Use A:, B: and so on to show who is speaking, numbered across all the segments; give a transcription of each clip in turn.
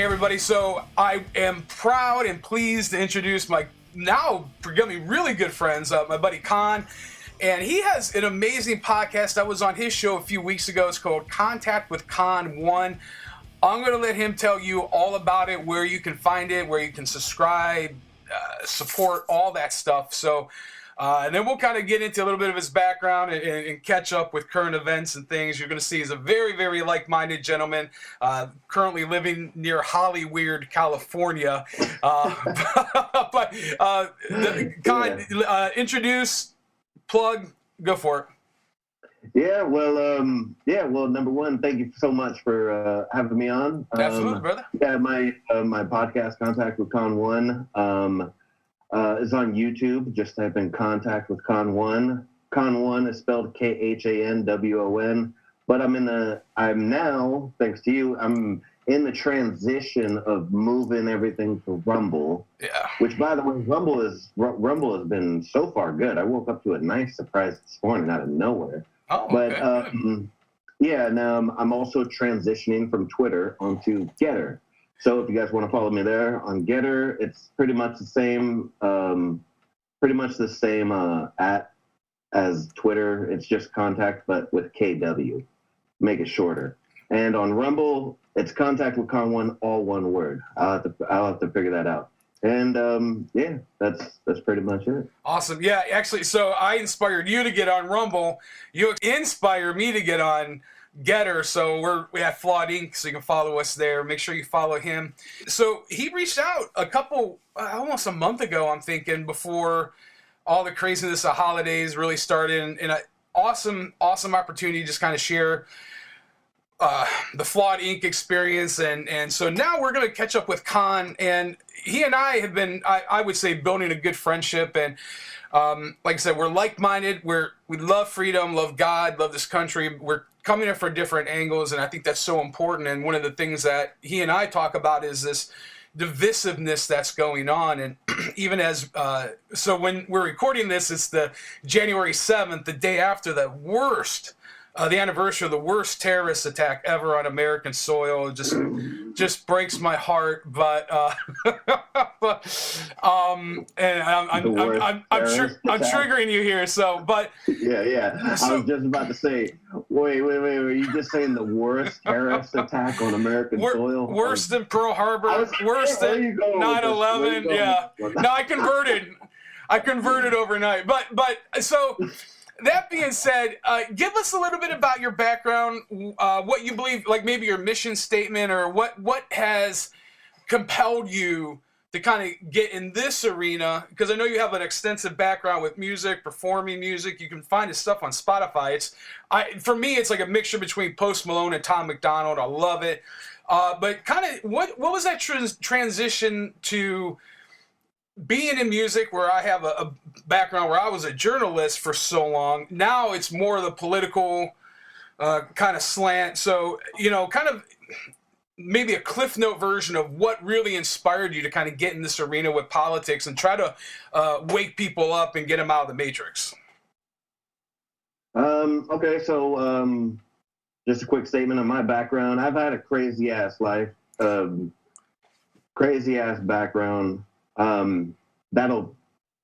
A: Hey everybody, so I am proud and pleased to introduce my now forgive me really good friends, my buddy Con, and he has an amazing podcast. I was on his show a few weeks ago. It's called Contact with Con 1. I'm going to let him tell you all about it, where you can find it, where you can subscribe, support, all that stuff. So and then we'll kind of get into a little bit of his background and catch up with current events and things. You're going to see he's a very, very like-minded gentleman, currently living near Hollyweird, California. But introduce, plug, go for it.
B: Yeah, well, number one, thank you so much for having me on.
A: Absolutely, brother.
B: Yeah, my podcast, Contact with Con 1, is on YouTube. Just type in Contact with Con 1. Con 1 is spelled KHANWON. But I'm now, thanks to you, I'm in the transition of moving everything to Rumble.
A: Yeah.
B: Which, by the way, Rumble has been so far good. I woke up to a nice surprise this morning out of nowhere.
A: Oh, okay.
B: But I'm also transitioning from Twitter onto Getter. So if you guys want to follow me there on Getter, it's pretty much the same at as Twitter. It's just Contact, but with KW. Make it shorter. And on Rumble, it's Contact with Con 1, all one word. I'll have to figure that out. And that's pretty much it.
A: Awesome. Yeah, actually, so I inspired you to get on Rumble. You inspire me to get on Getter. So we have Flawed Ink, so you can follow us there. Make sure you follow him. So he reached out almost a month ago, I'm thinking, before all the craziness of holidays really started, and an awesome opportunity to just kind of share the Flawed Ink experience, and so now we're going to catch up with Con, and he and I have been, I would say, building a good friendship, and like I said, we're like-minded, we love freedom, love God, love this country, we're coming in for different angles, and I think that's so important, and one of the things that he and I talk about is this divisiveness that's going on, and even as so when we're recording this, it's the January 7th, the day after the anniversary of the worst terrorist attack ever on American soil. It just breaks my heart, but and I'm triggering you here. So, but
B: yeah. I was just about to say, wait. Were you just saying the worst terrorist attack on American soil?
A: Worse than Pearl Harbor. Worse than 9/11. Yeah. No, I converted overnight. But so. That being said, give us a little bit about your background, what you believe, like maybe your mission statement, or what has compelled you to kind of get in this arena, because I know you have an extensive background with music, performing music. You can find his stuff on Spotify. For me, it's like a mixture between Post Malone and Tom McDonald. I love it. But kind of what was that transition to being in music, where I have a background where I was a journalist for so long? Now it's more of the political kind of slant. So, kind of maybe a Cliff Note version of what really inspired you to kind of get in this arena with politics and try to wake people up and get them out of the matrix.
B: Okay, so just a quick statement on my background. I've had a crazy ass life, crazy ass background. That'll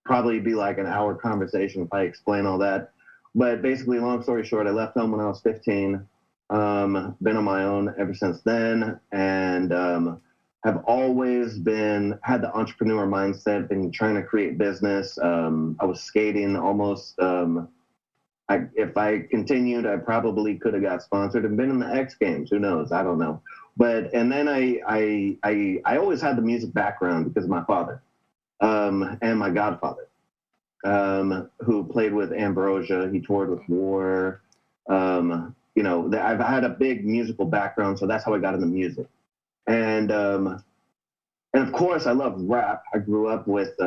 B: probably be like an hour conversation if I explain all that. But basically, long story short, I left home when I was 15. Been on my own ever since then, and have always had the entrepreneur mindset, been trying to create business. I was skating almost. If I continued, I probably could have got sponsored and been in the X Games. Who knows? I don't know. And then I always had the music background because of my father, and my godfather, who played with Ambrosia. He toured with War. I've had a big musical background, so that's how I got into music. And of course, I love rap. I grew up with,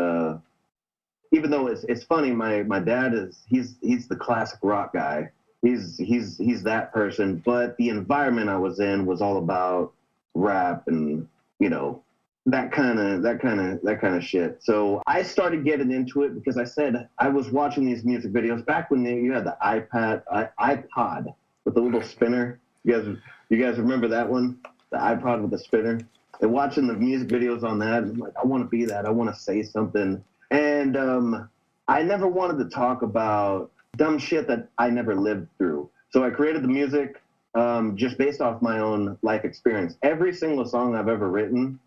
B: even though it's funny, my dad he's the classic rock guy. He's that person, but the environment I was in was all about rap and that kind of shit. So I started getting into it because I said I was watching these music videos back when you had the iPod with the little spinner. You guys remember that one? The iPod with the spinner. and watching the music videos on that, I'm like, I want to be that. I want to say something. And I never wanted to talk about dumb shit that I never lived through. So I created the music just based off my own life experience. Every single song I've ever written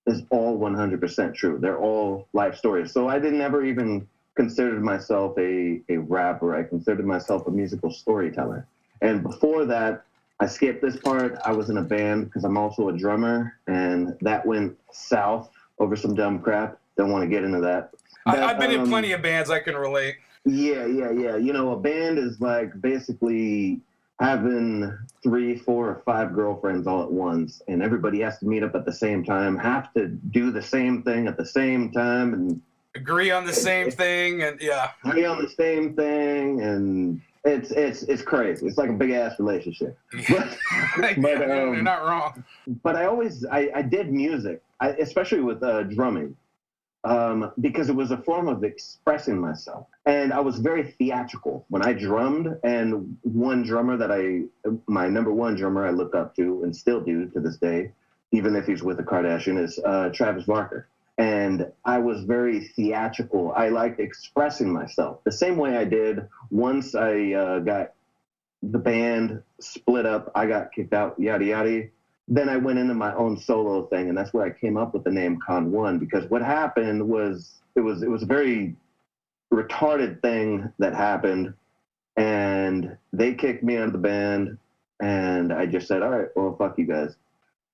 B: is all 100% true. They're all life stories. So I didn't ever even consider myself a rapper. I considered myself a musical storyteller. And before that, I skipped this part. I was in a band because I'm also a drummer, and that went south over some dumb crap. Don't want to get into that. But,
A: I've been in plenty of bands. I can relate.
B: Yeah. You know, a band is like basically having 3, 4, or 5 girlfriends all at once, and everybody has to meet up at the same time, have to do the same thing at the same time, and
A: agree on the same thing, and
B: agree on the same thing, and it's crazy. It's like a big ass relationship. But
A: you're not wrong.
B: But I did music, especially with drumming. Because it was a form of expressing myself. And I was very theatrical when I drummed. And one drummer my number one drummer I look up to and still do to this day, even if he's with a Kardashian, is Travis Barker. And I was very theatrical. I liked expressing myself the same way I did once I got the band split up. I got kicked out, yada, yada. Then I went into my own solo thing, and that's where I came up with the name Con One, because what happened was it was a very retarded thing that happened, and they kicked me out of the band, and I just said, all right, well, fuck you guys.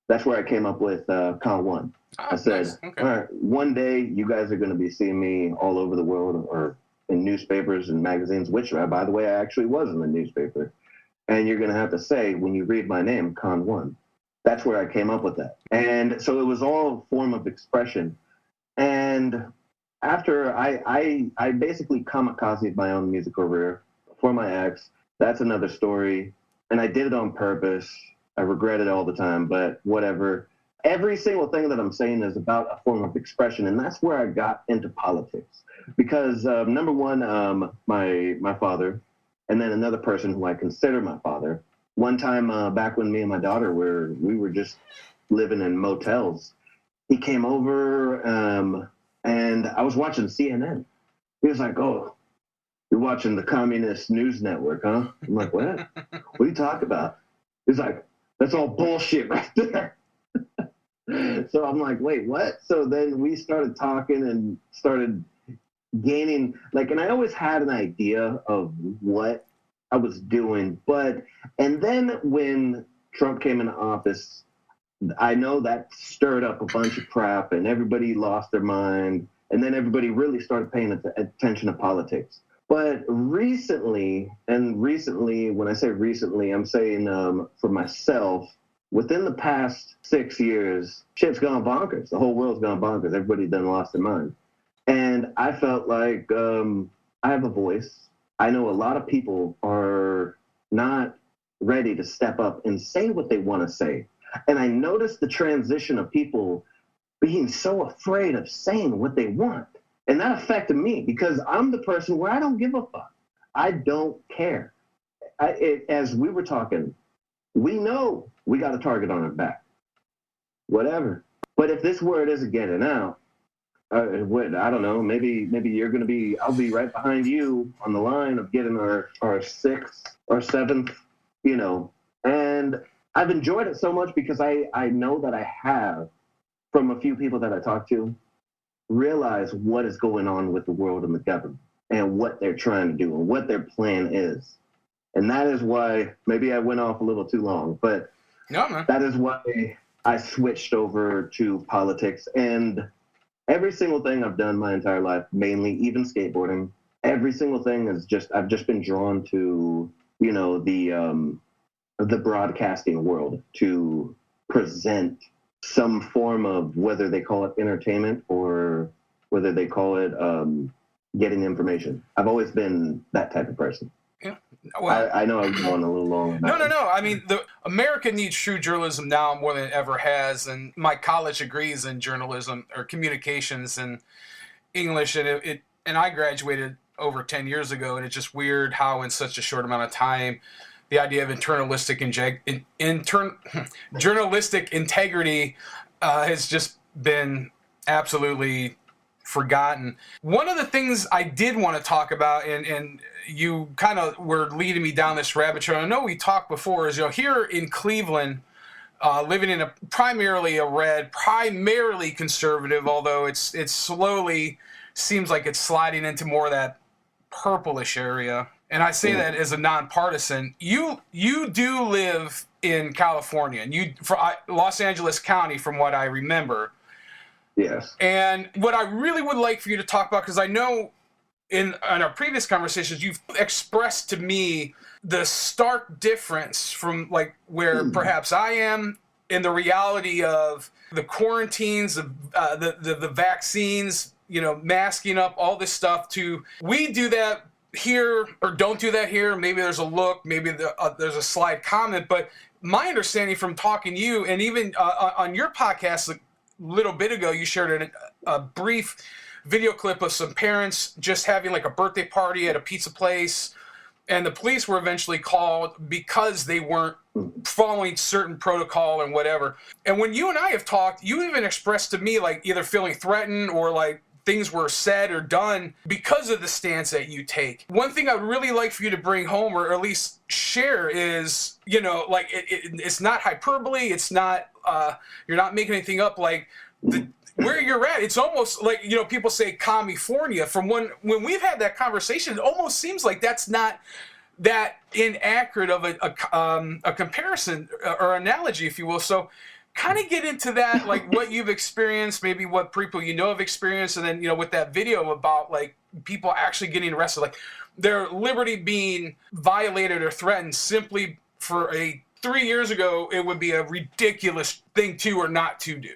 B: That's where I came up with Con One. I said,
A: nice. Okay.
B: all right, one day you guys are going to be seeing me all over the world or in newspapers and magazines, which, by the way, I actually was in the newspaper. And you're going to have to say, when you read my name, Con One. That's where I came up with that. And so it was all a form of expression. And after I basically kamikazed my own music career for my ex. That's another story. And I did it on purpose. I regret it all the time, but whatever. Every single thing that I'm saying is about a form of expression. And that's where I got into politics. Because number one, my father, and then another person who I consider my father, one time back when me and my daughter we were just living in motels, he came over and I was watching CNN. He was like, "Oh, you're watching the Communist News Network, huh?" I'm like, "What? What are you talking about?" He's like, "That's all bullshit right there." So I'm like, "Wait, what?" So then we started talking and started gaining, and I always had an idea of what I was doing, and then when Trump came into office, I know that stirred up a bunch of crap and everybody lost their mind, and then everybody really started paying attention to politics. But recently, when I say recently, I'm saying for myself, within the past 6 years, shit's gone bonkers. The whole world's gone bonkers. Everybody done lost their mind. And I felt like I have a voice. I know a lot of people are not ready to step up and say what they want to say. And I noticed the transition of people being so afraid of saying what they want. And that affected me because I'm the person where I don't give a fuck. I don't care. As we were talking, we know we got a target on our back. Whatever. But if this word isn't getting out, I don't know, maybe you're going to be, I'll be right behind you on the line of getting our 6th or 7th, and I've enjoyed it so much because I know that I have, from a few people that I talked to, realize what is going on with the world and the government and what they're trying to do and what their plan is. And that is why, maybe I went off a little too long, but
A: no, man.
B: That is why I switched over to politics. And every single thing I've done my entire life, mainly even skateboarding, every single thing is I've just been drawn to, the broadcasting world to present some form of, whether they call it entertainment or whether they call it getting information. I've always been that type of person.
A: Yeah. Well,
B: I know I'm going a little long.
A: No. I mean, the America needs true journalism now more than it ever has. And my college agrees in journalism or communications and English, and and I graduated over 10 years ago, and it's just weird how in such a short amount of time, the idea of journalistic integrity has just been absolutely forgotten. One of the things I did want to talk about, and you kind of were leading me down this rabbit trail. I know we talked before, is here in Cleveland, living in primarily a red, primarily conservative, although it's slowly seems like it's sliding into more of that purplish area. And I say that as a nonpartisan. You do live in California, and Los Angeles County, from what I remember.
B: Yes.
A: And what I really would like for you to talk about, because I know in our previous conversations you've expressed to me the stark difference from like where perhaps I am in the reality of the quarantines, the vaccines, masking up, all this stuff, to we do that here or don't do that here. Maybe there's a look, maybe there's a slight comment, but my understanding from talking to you, and even on your podcast a little bit ago, you shared a brief video clip of some parents just having like a birthday party at a pizza place, and the police were eventually called because they weren't following certain protocol and whatever. And when you and I have talked, you even expressed to me like either feeling threatened or like things were said or done because of the stance that you take. One thing I would really like for you to bring home, or at least share, is, like it's not hyperbole. It's not, you're not making anything up. Like where you're at, it's almost like, people say California. From when we've had that conversation, it almost seems like that's not that inaccurate of a comparison or analogy, if you will. So kind of get into that, like what you've experienced, maybe what people have experienced, and then with that video about like people actually getting arrested, like their liberty being violated or threatened simply for 3 years ago it would be a ridiculous thing to or not to do.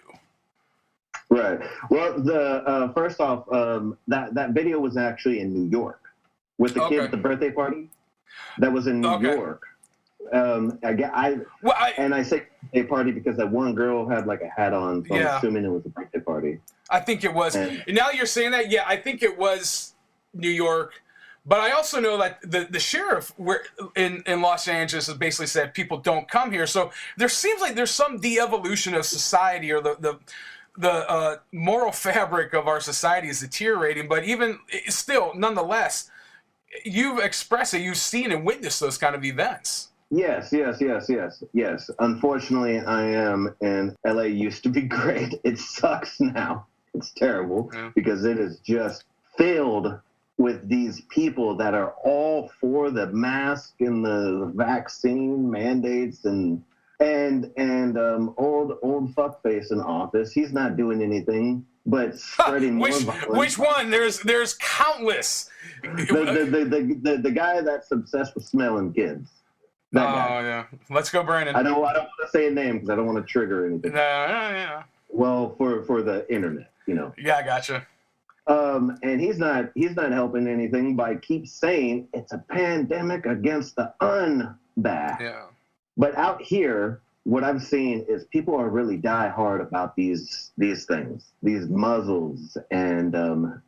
B: Right. Well, the first off, that video was actually in New York with the kid at the birthday party. That was in New York. I say birthday party because that one girl had like a hat on, so I'm assuming it was a birthday party.
A: I think it was. And now you're saying that, I think it was New York. But I also know that the sheriff in Los Angeles has basically said people don't come here. So there seems like there's some de-evolution of society, or the moral fabric of our society is deteriorating. But even still, nonetheless, you've expressed it. You've seen and witnessed those kind of events.
B: Yes. Unfortunately, I am, and LA used to be great. It sucks now. It's terrible because it is just filled with these people that are all for the mask and the vaccine mandates and old fuckface in office. He's not doing anything but spreading more violence.
A: Which one? There's countless.
B: The guy that's obsessed with smelling kids. That guy.
A: Yeah. Let's go, Brandon.
B: I don't want to say a name because I don't want to trigger anything.
A: Yeah.
B: Well, for the internet,
A: Yeah, I gotcha.
B: And he's not helping anything by keep saying it's a pandemic against the unbacked.
A: Yeah.
B: But out here, what I've seen is people are really die hard about these things, these muzzles and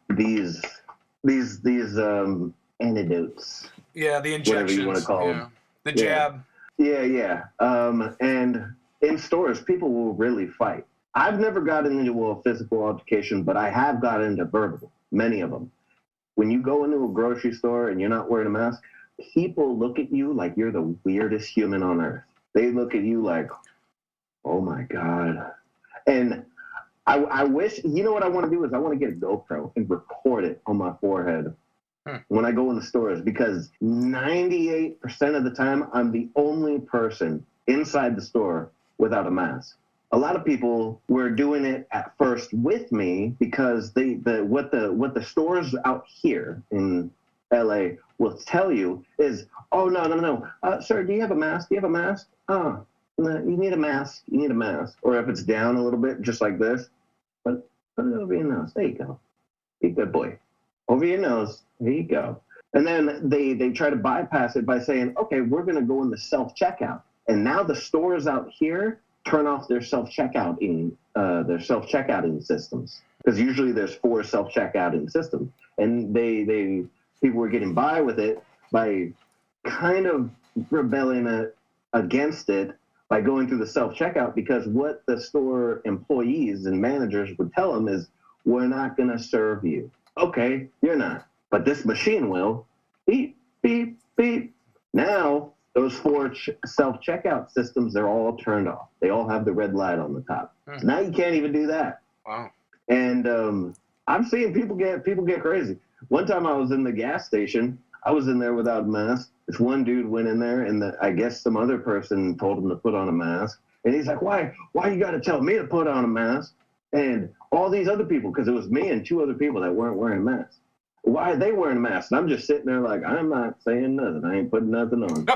B: these antidotes.
A: Yeah, the injections.
B: Whatever you want to call them.
A: The jab.
B: Yeah. And in stores, people will really fight. I've never gotten into a physical altercation, but I have gotten into verbal, many of them. When you go into a grocery store and you're not wearing a mask, people look at you like you're the weirdest human on earth. They look at you like, oh my God. And I wish, what I want to do is I want to get a GoPro and record it on my forehead when I go in the stores, because 98% of the time I'm the only person inside the store without a mask. A lot of people were doing it at first with me because what the stores out here in LA will tell you is, oh, no. Sir, do you have a mask? Do you have a mask? Oh, no, you need a mask. You need a mask. Or if it's down a little bit, just like this, put it over your nose. There you go. Be a good boy. Over your nose. There you go. And then they try to bypass it by saying, okay, we're going to go in the self-checkout. And now the stores out here turn off their self-checkouting systems, because usually there's 4 self-checkouting systems, and people were getting by with it by kind of rebelling against it by going through the self-checkout, because what the store employees and managers would tell them is, we're not going to serve you. Okay, you're not. But this machine will. Beep, beep, beep. Now, those 4 self-checkout systems, they're all turned off. They all have the red light on the top. So now you can't even do that.
A: Wow.
B: And I'm seeing people get crazy. One time I was in the gas station. I was in there without a mask. This one dude went in there, and I guess some other person told him to put on a mask. And he's like, why you got to tell me to put on a mask? And all these other people, because it was me and 2 other people that weren't wearing masks. Why are they wearing masks? And I'm just sitting there like, I'm not saying nothing. I ain't putting nothing on.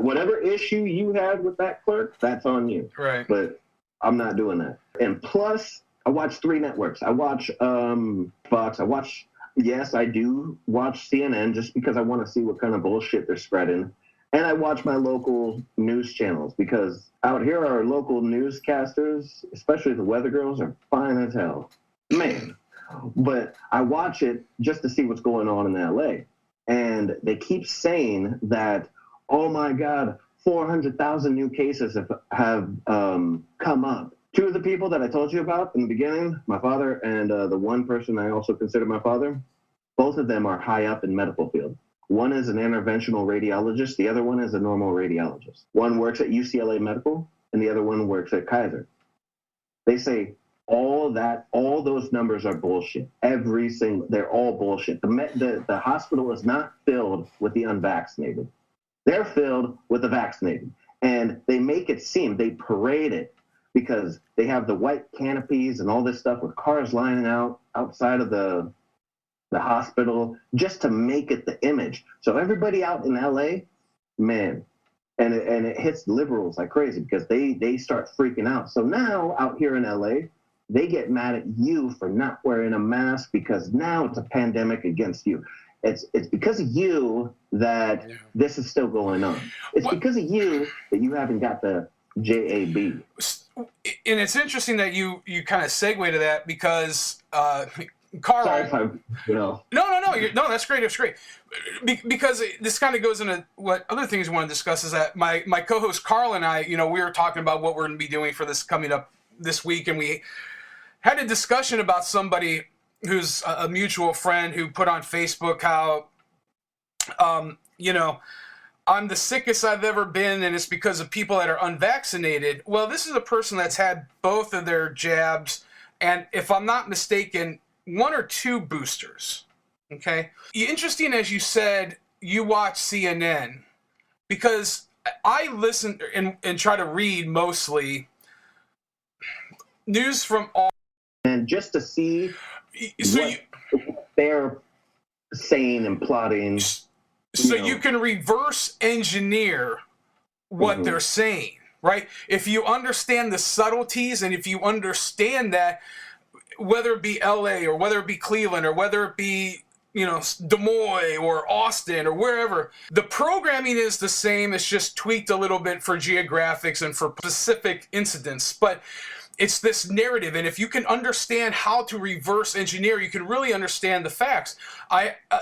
B: Whatever issue you had with that clerk, that's on you.
A: Right.
B: But I'm not doing that. And plus, I watch 3 networks. I watch Fox. I do watch CNN just because I want to see what kind of bullshit they're spreading. And I watch my local news channels, because out here our local newscasters, especially the weather girls, are fine as hell. Man. But I watch it just to see what's going on in LA. And they keep saying that, oh my God, 400,000 new cases have come up. 2 of the people that I told you about in the beginning, my father and the one person I also consider my father, both of them are high up in medical field. One is an interventional radiologist. The other one is a normal radiologist. One works at UCLA Medical, and the other one works at Kaiser. They say all those numbers are bullshit. They're all bullshit. The hospital is not filled with the unvaccinated. They're filled with the vaccinated. And they make it seem, they parade it, because they have the white canopies and all this stuff with cars lining outside of the hospital, just to make it the image. So everybody out in LA, man, and it hits liberals like crazy, because they start freaking out. So now out here in LA, they get mad at you for not wearing a mask, because now it's a pandemic against you. It's because of you that this is still going on. It's because of you that you haven't got the JAB.
A: And it's interesting that you kind of segue to that, because Carl.
B: Sorry if
A: No, that's great. It's great. Because this kind of goes into what other things we want to discuss, is that my co-host Carl and I, we were talking about what we're going to be doing for this coming up this week, and we had a discussion about somebody who's a mutual friend who put on Facebook how, I'm the sickest I've ever been, and it's because of people that are unvaccinated. Well, this is a person that's had both of their jabs, and if I'm not mistaken, 1 or 2 boosters. Okay? Interesting, as you said, you watch CNN, because I listen and try to read mostly news from all.
B: And just to see what they're saying and plotting.
A: So you can reverse engineer what they're saying, right? If you understand the subtleties, and if you understand that, whether it be LA or whether it be Cleveland or whether it be, Des Moines or Austin or wherever, the programming is the same. It's just tweaked a little bit for geographics and for specific incidents. But it's this narrative, and if you can understand how to reverse engineer, you can really understand the facts.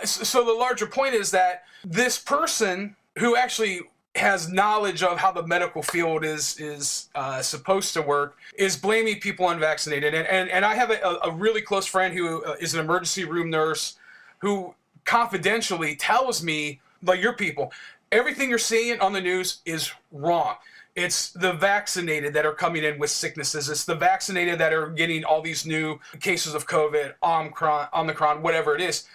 A: So the larger point is that this person who actually has knowledge of how the medical field is supposed to work is blaming people unvaccinated. And I have a really close friend who is an emergency room nurse who confidentially tells me, like your people, everything you're seeing on the news is wrong. It's the vaccinated that are coming in with sicknesses. It's the vaccinated that are getting all these new cases of COVID, Omicron, whatever it is.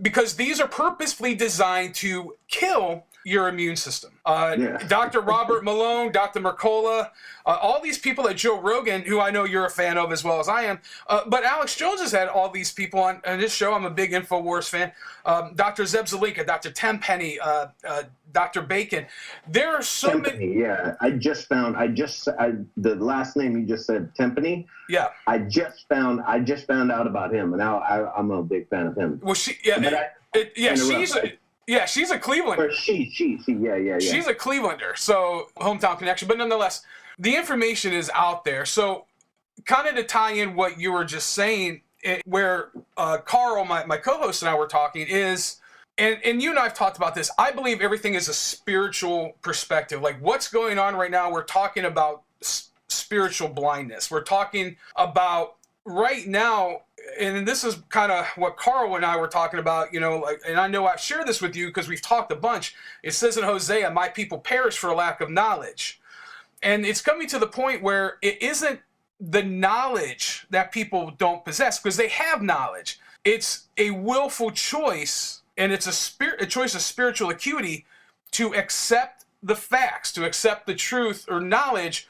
A: Because these are purposefully designed to kill your immune system. Dr. Robert Malone, Dr. Mercola, all these people at Joe Rogan, who I know you're a fan of as well as I am, but Alex Jones has had all these people on his show. I'm a big InfoWars fan. Dr. Zeb Zelinka, Dr. Tenpenny, Dr. Bacon. There are so many.
B: Yeah, the last name you just said, Tenpenny.
A: Yeah.
B: I just found out about him, and now I'm a big fan of him.
A: Well, she's a Clevelander.
B: Or she, yeah.
A: She's a Clevelander, so hometown connection. But nonetheless, the information is out there. So kind of to tie in what you were just saying, where Carl, my co-host, and I were talking, is and you and I have talked about this. I believe everything is a spiritual perspective. Like what's going on right now, we're talking about spiritual blindness. We're talking about right now, and this is kind of what Carl and I were talking about, like, and I know I've shared this with you because we've talked a bunch. It says in Hosea, my people perish for lack of knowledge. And it's coming to the point where it isn't the knowledge that people don't possess, because they have knowledge. It's a willful choice, and it's a choice of spiritual acuity to accept the facts, to accept the truth or knowledge,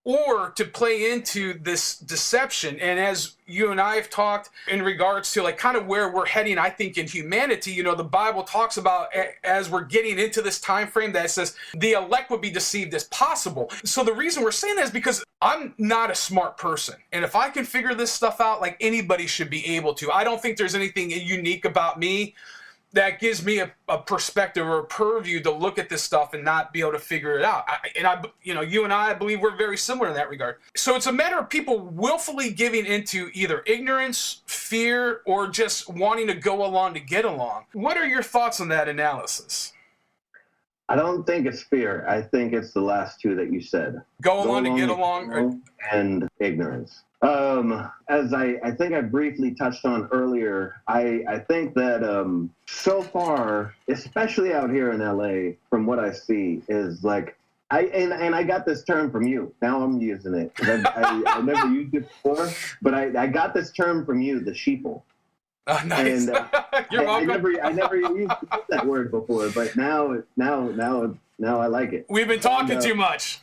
A: or to play into this deception. And as you and I have talked in regards to like kind of where we're heading, I think in humanity, the Bible talks about as we're getting into this time frame that it says the elect would be deceived as possible. So the reason we're saying that is because I'm not a smart person. And if I can figure this stuff out, like anybody should be able to. I don't think there's anything unique about me that gives me a perspective or a purview to look at this stuff and not be able to figure it out. You and I believe we're very similar in that regard. So it's a matter of people willfully giving into either ignorance, fear, or just wanting to go along to get along. What are your thoughts on that analysis?
B: I don't think it's fear. I think it's the last two that you said.
A: Go along to get along.
B: And ignorance. As I think I briefly touched on earlier, I think that so far, especially out here in LA, from what I see, is like I got this term from you. Now I'm using it. I never used it before, but I got this term from you, the sheeple.
A: Oh, nice.
B: And,
A: You're welcome.
B: I never used that word before, but now I like it.
A: We've been talking too much.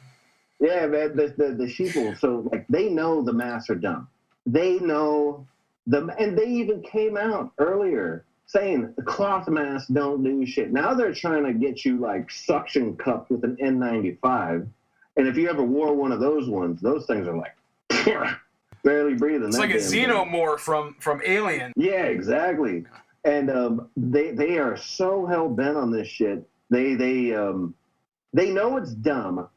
B: Yeah, man, the sheeple. So like they know the masks are dumb. They know and they even came out earlier saying the cloth masks don't do shit. Now they're trying to get you like suction cupped with an N95, and if you ever wore one of those ones, those things are like barely breathing.
A: It's like a xenomorph from Alien.
B: Yeah, exactly. And they are so hell bent on this shit. They know it's dumb.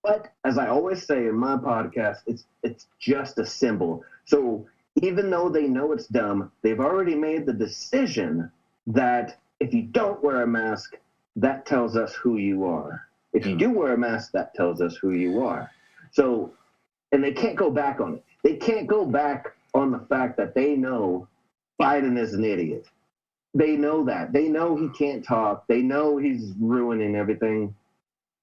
B: But as I always say in my podcast, it's just a symbol. So even though they know it's dumb, they've already made the decision that if you don't wear a mask, that tells us who you are. If you do wear a mask, that tells us who you are. So, and they can't go back on it. They can't go back on the fact that they know Biden is an idiot. They know that. They know he can't talk. They know he's ruining everything.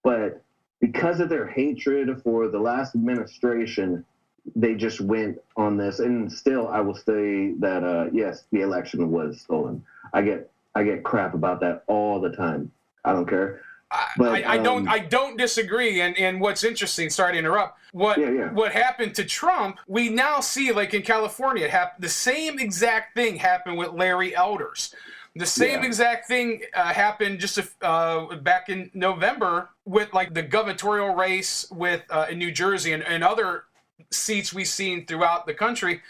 B: But because of their hatred for the last administration, they just went on this. And still, I will say that, yes, the election was stolen. I get crap about that all the time. I don't care. But,
A: I don't disagree. And what's interesting, sorry to interrupt, what happened to Trump, we now see, like in California, the same exact thing happened with Larry Elders. The same exact thing happened just back in November with like the gubernatorial race with in New Jersey and other seats we've seen throughout the country.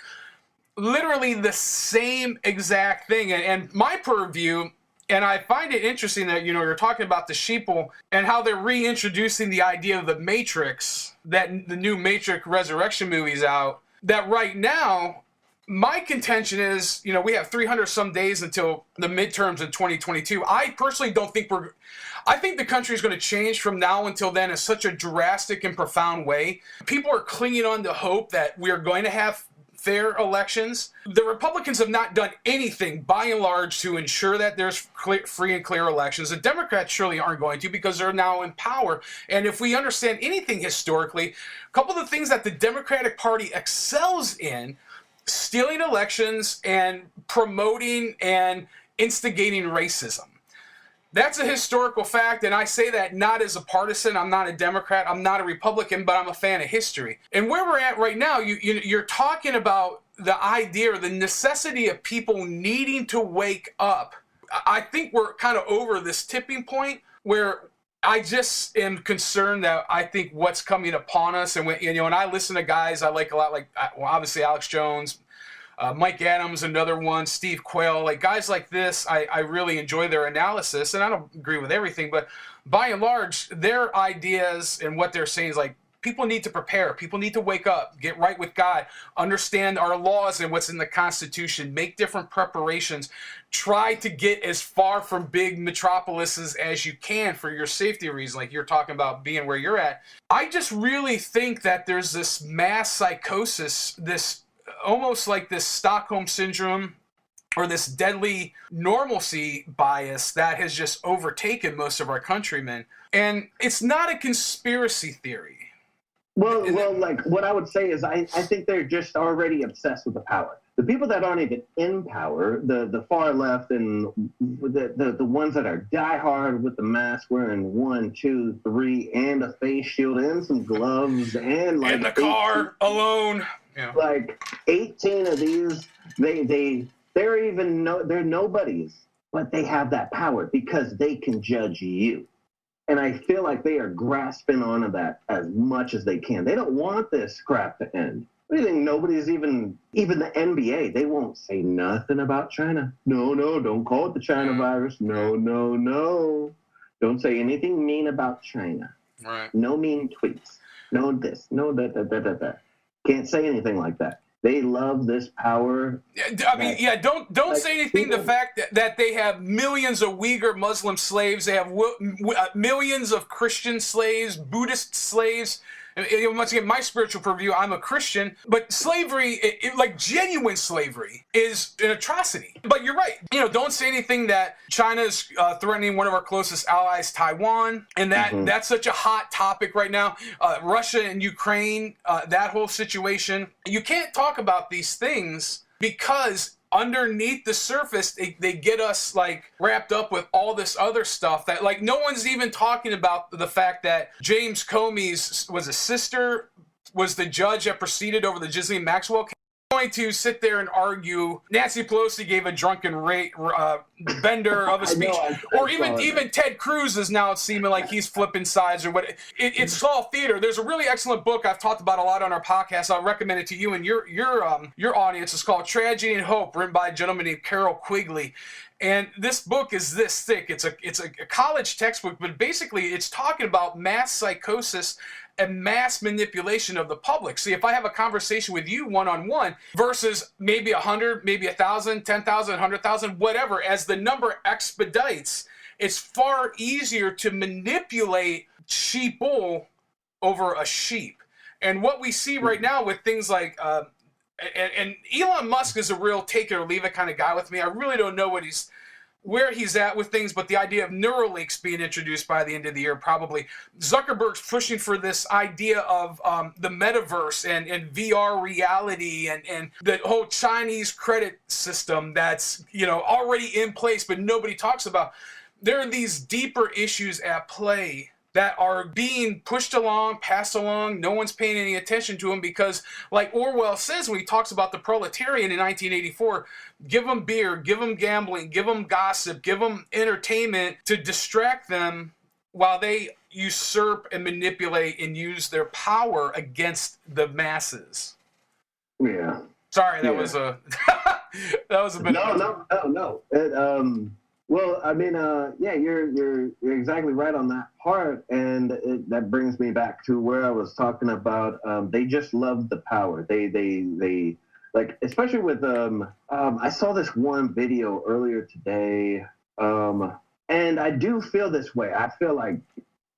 A: Literally the same exact thing. And my purview, and I find it interesting that, you're talking about the sheeple and how they're reintroducing the idea of the Matrix, that the new Matrix Resurrection movie's out, that right now, my contention is, we have 300 some days until the midterms in 2022. I personally don't think I think the country is going to change from now until then in such a drastic and profound way. People are clinging on to hope that we are going to have fair elections. The Republicans have not done anything, by and large, to ensure that there's free and clear elections. The Democrats surely aren't going to, because they're now in power. And if we understand anything historically, a couple of the things that the Democratic Party excels in, stealing elections and promoting and instigating racism. That's a historical fact, and I say that not as a partisan. I'm not a Democrat. I'm not a Republican, but I'm a fan of history. And where we're at right now, you're talking about the idea or the necessity of people needing to wake up. I think we're kind of over this tipping point where I just am concerned that I think what's coming upon us, and when I listen to guys I like a lot, like obviously Alex Jones, Mike Adams, another one, Steve Quayle, like guys like this, I really enjoy their analysis, and I don't agree with everything, but by and large, their ideas and what they're saying is like people need to prepare. People need to wake up, get right with God, understand our laws and what's in the Constitution, make different preparations, try to get as far from big metropolises as you can for your safety reasons, like you're talking about being where you're at. I just really think that there's this mass psychosis, this almost like this Stockholm syndrome, or this deadly normalcy bias that has just overtaken most of our countrymen. And it's not a conspiracy theory.
B: Well, like what I would say is I think they're just already obsessed with the power. The people that aren't even in power, the far left and the ones that are diehard with the mask wearing 1, 2, 3 and a face shield and some gloves and like
A: in the car alone. Yeah.
B: Like 18 of these, they're nobodies, but they have that power because they can judge you. And I feel like they are grasping onto that as much as they can. They don't want this crap to end. What do you think? Nobody's even the NBA, they won't say nothing about China. No, don't call it the China virus. No. Don't say anything mean about China.
A: Right.
B: No mean tweets. No this. No that. Can't say anything like that. They love this power.
A: I mean, don't like, say anything. People, the fact that they have millions of Uyghur Muslim slaves, they have millions of Christian slaves, Buddhist slaves. Once again, my spiritual purview, I'm a Christian, but slavery, like genuine slavery, is an atrocity. But you're right. Don't say anything that China's threatening one of our closest allies, Taiwan, and that's such a hot topic right now. Russia and Ukraine, that whole situation. You can't talk about these things because underneath the surface, they get us like wrapped up with all this other stuff that like no one's even talking about the fact that James Comey's sister was the judge that proceeded over the Ghislaine Maxwell case. I'm going to sit there and argue Nancy Pelosi gave a drunken bender of a speech, or even Ted Cruz is now seeming like he's flipping sides or what. It's all theater. There's a really excellent book I've talked about a lot on our podcast. I'll recommend it to you and your audience. It's called Tragedy and Hope, written by a gentleman named Carroll Quigley. And this book is this thick. It's a college textbook, but basically it's talking about mass psychosis and mass manipulation of the public. See, if I have a conversation with you one-on-one versus maybe 100, maybe 1,000, 10,000, 100,000, whatever, as the number expedites, it's far easier to manipulate sheeple over a sheep. And what we see right now with things like, and Elon Musk is a real take it or leave it kind of guy with me. I really don't know where he's at with things, but the idea of Neuralinks being introduced by the end of the year, probably. Zuckerberg's pushing for this idea of the metaverse and VR reality and the whole Chinese credit system that's already in place, but nobody talks about. There are these deeper issues at play that are being pushed along, passed along. No one's paying any attention to them because, like Orwell says when he talks about the proletariat in 1984, give them beer, give them gambling, give them gossip, give them entertainment to distract them while they usurp and manipulate and use their power against the masses.
B: Yeah.
A: Sorry, that was a that was a bit.
B: No. Well, I mean, you're exactly right on that part, and that brings me back to where I was talking about. They just love the power. They like, especially with I saw this one video earlier today, and I do feel this way. I feel like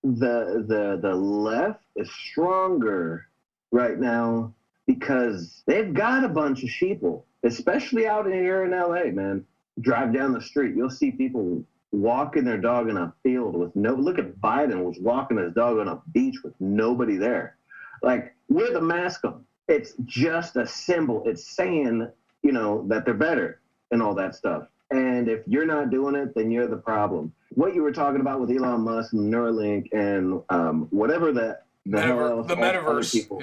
B: the left is stronger right now because they've got a bunch of sheeple, especially out here in LA, man. Drive down the street, you'll see people walking their dog in a field with look at Biden was walking his dog on a beach with nobody there. Like, with a mask on. It's just a symbol. It's saying, that they're better and all that stuff. And if you're not doing it, then you're the problem. What you were talking about with Elon Musk and Neuralink and whatever the
A: metaverse,
B: people,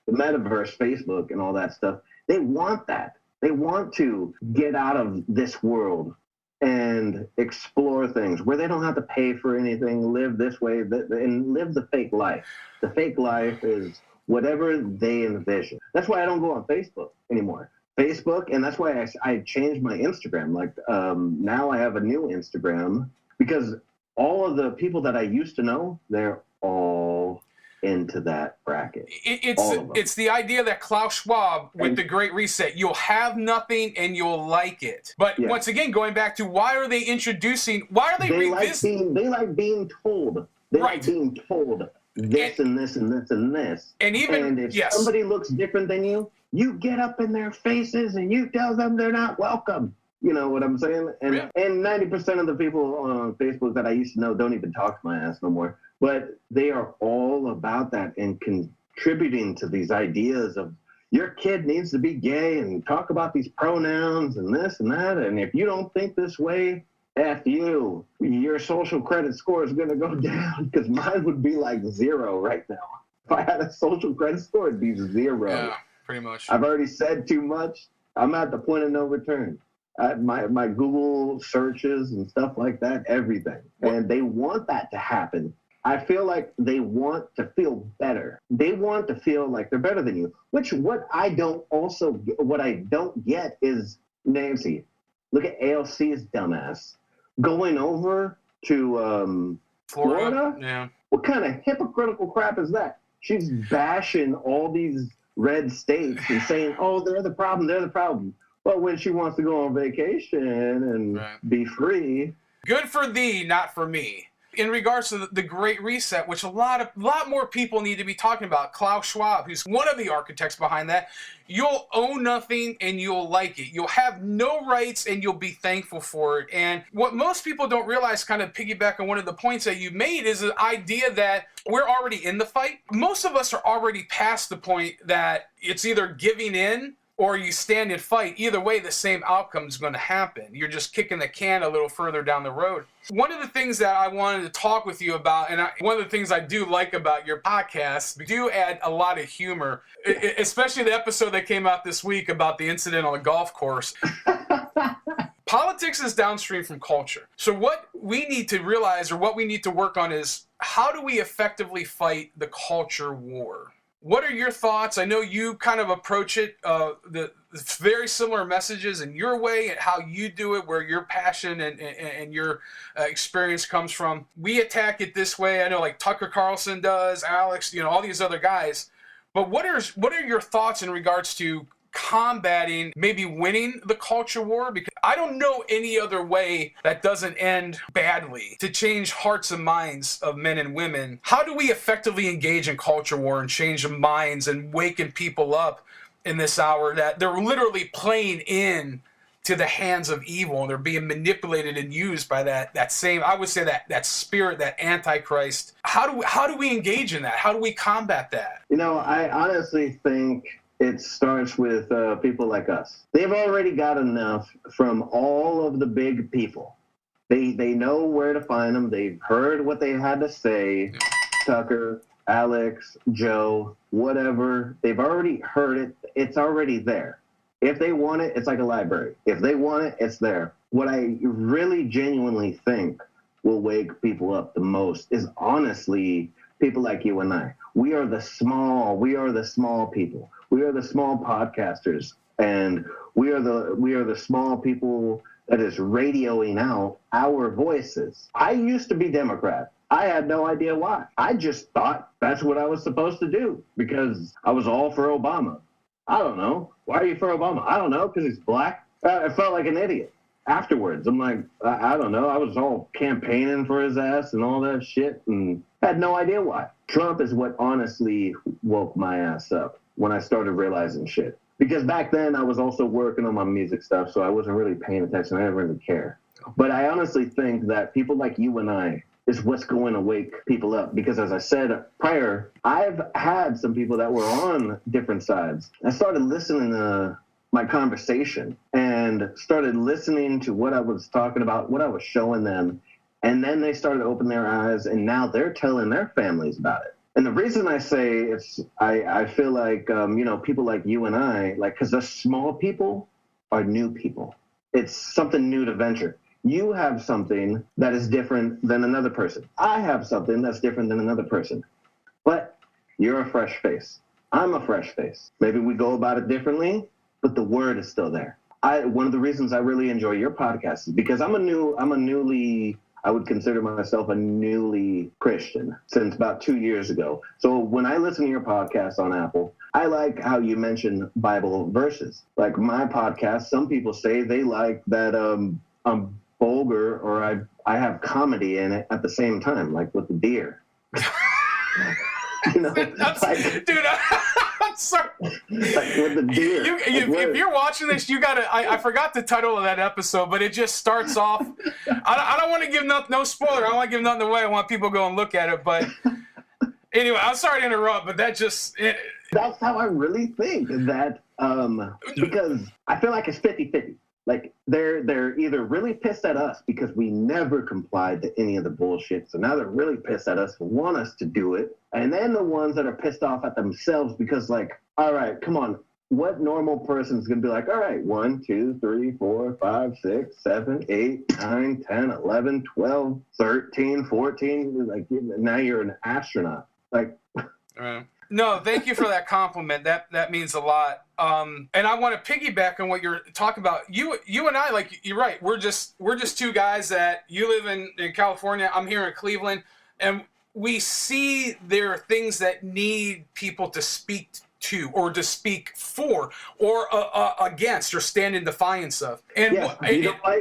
B: the metaverse, Facebook and all that stuff, they want that. They want to get out of this world and explore things where they don't have to pay for anything, live this way, and live the fake life. The fake life is whatever they envision. That's why I don't go on Facebook anymore. Facebook, and that's why I changed my Instagram. Like, now I have a new Instagram because all of the people that I used to know, they're all into that bracket.
A: It's the idea that Klaus Schwab with the Great Reset, you'll have nothing and you'll like it. But once again, going back to why are they revisiting?
B: They like being told. They like being told this and this and this and this.
A: And
B: if somebody looks different than you, you get up in their faces and you tell them they're not welcome. You know what I'm saying? And 90% of the people on Facebook that I used to know don't even talk to my ass no more. But they are all about that and contributing to these ideas of your kid needs to be gay and talk about these pronouns and this and that. And if you don't think this way, F you. Your social credit score is going to go down, because mine would be like 0 right now. If I had a social credit score, it'd be 0.
A: Yeah, pretty much.
B: I've already said too much. I'm at the point of no return. My Google searches and stuff like that, everything. And they want that to happen. I feel like they want to feel better. They want to feel like they're better than you. What I don't get is Nancy. Look at AOC's dumbass going over to Florida.
A: Yeah.
B: What kind of hypocritical crap is that? She's bashing all these red states and saying, "Oh, they're the problem. They're the problem." But when she wants to go on vacation and be free,
A: good for thee, not for me. In regards to the Great Reset, which a lot more people need to be talking about, Klaus Schwab, who's one of the architects behind that, you'll own nothing and you'll like it. You'll have no rights and you'll be thankful for it. And what most people don't realize, kind of piggyback on one of the points that you made, is the idea that we're already in the fight. Most of us are already past the point that it's either giving in or you stand and fight. Either way, the same outcome is going to happen. You're just kicking the can a little further down the road. One of the things that I wanted to talk with you about, and one of the things I do like about your podcast, you do add a lot of humor, especially the episode that came out this week about the incident on the golf course. Politics is downstream from culture. So what we need to realize, or what we need to work on, is how do we effectively fight the culture war? What are your thoughts? I know you kind of approach it, the very similar messages in your way and how you do it, where your passion and your experience comes from. We attack it this way. I know like Tucker Carlson does, Alex, all these other guys. But what are your thoughts in regards to combating, maybe winning the culture war? Because I don't know any other way that doesn't end badly to change hearts and minds of men and women. How do we effectively engage in culture war and change the minds and waken people up in this hour that they're literally playing in to the hands of evil, and they're being manipulated and used by that same, I would say, that spirit, that antichrist? How do we engage in that? How do we combat that?
B: I honestly think it starts with people like us. They've already got enough from all of the big people. They know where to find them. They've heard what they had to say. Tucker, Alex, Joe, whatever. They've already heard it. It's already there. If they want it, it's like a library. If they want it, it's there. What I really genuinely think will wake people up the most is honestly people like you and I. We are the small people. We are the small podcasters, and we are the small people that is radioing out our voices. I used to be Democrat. I had no idea why. I just thought that's what I was supposed to do because I was all for Obama. I don't know. Why are you for Obama? I don't know, because he's black. I felt like an idiot. Afterwards, I'm like, I don't know. I was all campaigning for his ass and all that shit and had no idea why. Trump is what honestly woke my ass up when I started realizing shit. Because back then I was also working on my music stuff, so I wasn't really paying attention. I didn't really care. But I honestly think that people like you and I is what's going to wake people up. Because as I said prior, I've had some people that were on different sides. I started listening to my conversation and started listening to what I was talking about, what I was showing them. And then they started to open their eyes, and now they're telling their families about it. And the reason I say I feel like, people like you and I, because the small people are new people. It's something new to venture. You have something that is different than another person. I have something that's different than another person. But you're a fresh face. I'm a fresh face. Maybe we go about it differently, but the word is still there. One of the reasons I really enjoy your podcast is because I'm a newly I would consider myself a newly Christian since about 2 years ago. So when I listen to your podcast on Apple, I like how you mention Bible verses. Like my podcast, some people say they like that I'm vulgar or I have comedy in it at the same time, like with the deer. You know,
A: dude, I'm sorry.
B: Like with the deer.
A: If you're watching this, you gotta. I forgot the title of that episode, but it just starts off. I don't want to give no spoiler. I don't want to give nothing away. I want people to go and look at it. But anyway, I'm sorry to interrupt, but that just.
B: That's how I really think that because I feel like it's 50-50. Like they're either really pissed at us because we never complied to any of the bullshit. So now they're really pissed at us, want us to do it. And then the ones that are pissed off at themselves because like, all right, come on. What normal person is going to be like, all right, 1, 2, 3, 4, 5, 6, 7, 8, 9, 10, 11, 12, 13, 14. Like now you're an astronaut. Like,
A: no, thank you for that compliment. That means a lot. And I want to piggyback on what you're talking about. You and I, like you're right. We're just two guys that you live in California. I'm here in Cleveland, and we see there are things that need people to speak to or to speak for or against or stand in defiance of. And
B: yes,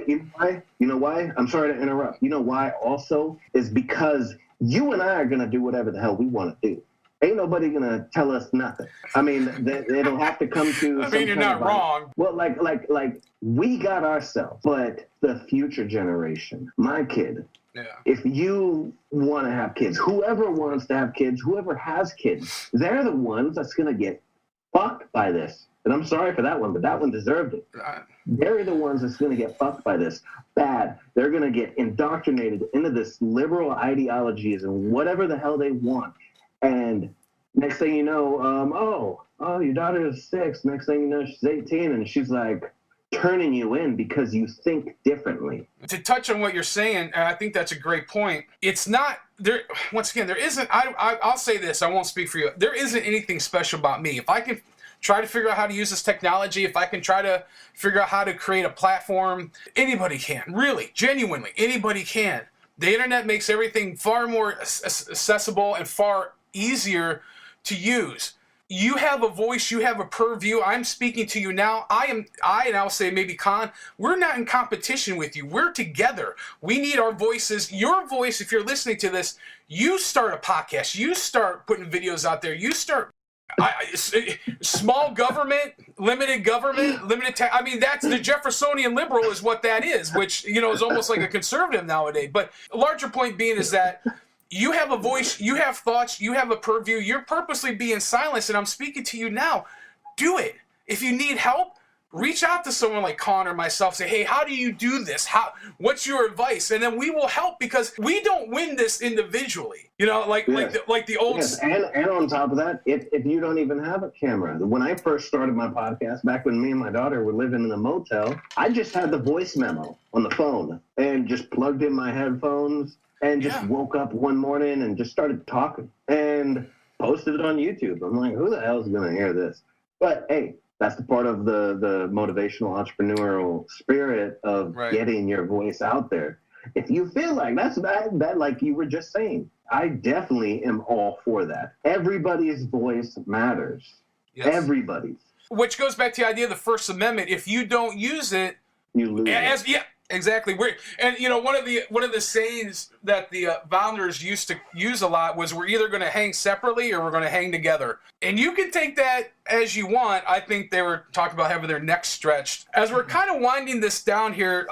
B: you know why? I'm sorry to interrupt. You know why also is because you and I are going to do whatever the hell we want to do. Ain't nobody gonna tell us nothing. I mean, it'll have to come to.
A: I mean, you're not wrong.
B: Well, like we got ourselves, but the future generation, my kid.
A: Yeah.
B: If you want to have kids, whoever wants to have kids, whoever has kids, they're the ones that's gonna get fucked by this. And I'm sorry for that one, but that one deserved it. They're the ones that's gonna get fucked by this. Bad. They're gonna get indoctrinated into this liberal ideologies and whatever the hell they want. And next thing you know, your daughter is 6. Next thing you know, she's 18, and she's like turning you in because you think differently.
A: To touch on what you're saying, I think that's a great point. It's not there. Once again, there isn't. I'll say this. I won't speak for you. There isn't anything special about me. If I can try to figure out how to use this technology, if I can try to figure out how to create a platform, anybody can. Really, genuinely, anybody can. The internet makes everything far more accessible and far easier to use. You have a voice, you have a purview. I'm speaking to you now. And I'll say maybe Con, we're not in competition with you. We're together. We need our voices. Your voice, if you're listening to this, you start a podcast. You start putting videos out there. You start small government, limited tech. I mean, that's the Jeffersonian liberal is what that is, which, is almost like a conservative nowadays. But a larger point being is that you have a voice, you have thoughts, you have a purview, you're purposely being silenced, and I'm speaking to you now. Do it. If you need help, reach out to someone like Con or myself. Say, hey, how do you do this? What's your advice? And then we will help because we don't win this individually. Like the old.
B: Yes. And on top of that, if you don't even have a camera. When I first started my podcast, back when me and my daughter were living in a motel, I just had the voice memo on the phone and just plugged in my headphones. And just woke up one morning and just started talking and posted it on YouTube. I'm like, who the hell is going to hear this? But, hey, that's the part of the motivational entrepreneurial spirit of getting your voice out there. If you feel like that, like you were just saying, I definitely am all for that. Everybody's voice matters. Yes. Everybody's.
A: Which goes back to the idea of the First Amendment. If you don't use it,
B: you lose it.
A: Yeah. Exactly. One of the sayings that the founders used to use a lot was, we're either going to hang separately or we're going to hang together. And you can take that as you want. I think they were talking about having their necks stretched. As we're kind of winding this down here,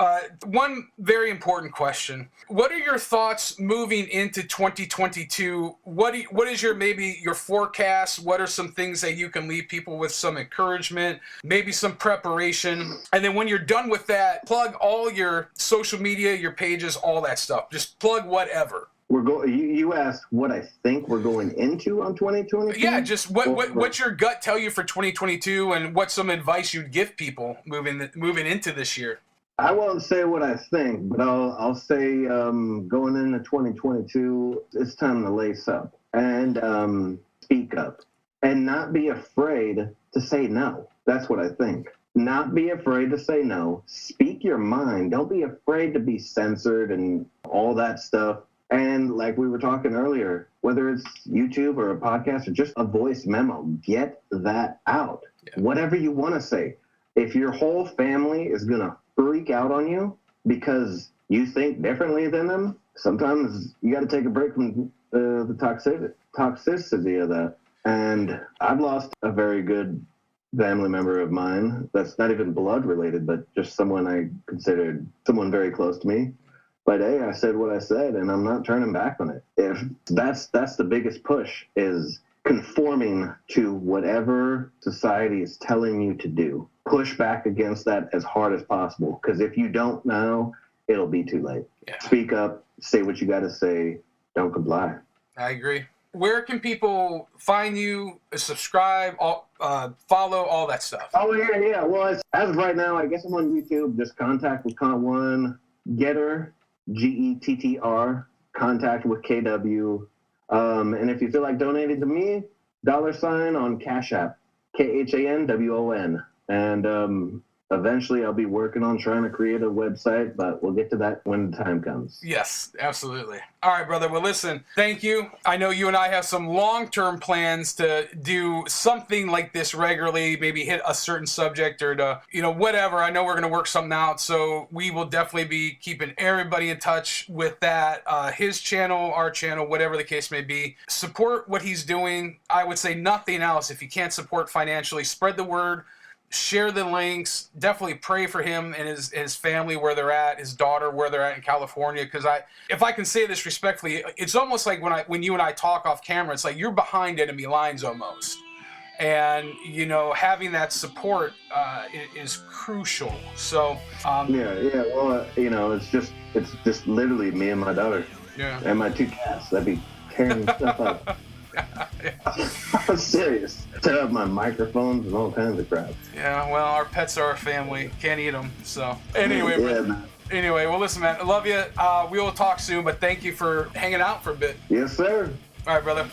A: one very important question. What are your thoughts moving into 2022? What is your forecast? What are some things that you can leave people with some encouragement, maybe some preparation? And then when you're done with that, plug all your social media, your pages, all that stuff. Just plug whatever.
B: You asked what I think we're going into on 2022?
A: Yeah, just what's your gut tell you for 2022, and what's some advice you'd give people moving into this year?
B: I won't say what I think, but I'll say going into 2022, it's time to lace up and speak up and not be afraid to say no. That's what I think. Not be afraid to say no. Speak your mind. Don't be afraid to be censored and all that stuff. And like we were talking earlier, whether it's YouTube or a podcast or just a voice memo, get that out. Yeah. Whatever you want to say. If your whole family is going to freak out on you because you think differently than them, sometimes you got to take a break from the toxicity of that. And I've lost a very good family member of mine that's not even blood related, but just someone I considered someone very close to me. But hey, I said what I said, and I'm not turning back on it. If that's the biggest push, is conforming to whatever society is telling you to do. Push back against that as hard as possible, because if you don't now, it'll be too late. Yeah. Speak up, say what you got to say, don't comply.
A: I agree. Where can people find you, subscribe, follow, all that stuff?
B: Oh, yeah. Well, as of right now, I guess I'm on YouTube. Just Contact with Con1, Getter, Gettr, Contact with KW. And if you feel like donating to me, $ on Cash App, KHANWON. And eventually I'll be working on trying to create a website, but we'll get to that when the time comes.
A: Yes, absolutely. All right, brother. Well, listen, thank you. I know you and I have some long-term plans to do something like this regularly, maybe hit a certain subject or to, whatever. I know we're going to work something out, so we will definitely be keeping everybody in touch with that. His channel, our channel, whatever the case may be. Support what he's doing. I would say nothing else. If you can't support financially, spread the word. Share the links. Definitely pray for him and his family where they're at, his daughter where they're at in California. Because if I can say this respectfully, it's almost like when you and I talk off camera, it's like you're behind enemy lines almost, and having that support is crucial. So
B: yeah. Well, it's just literally me and my daughter, and my 2 cats. That'd be tearing stuff up. I'm serious. Set up my microphones and all kinds of crap.
A: Yeah, well, our pets are our family. Can't eat them. So anyway, well, listen, man. I love you. We will talk soon, but thank you for hanging out for a bit.
B: Yes, sir.
A: All right, brother.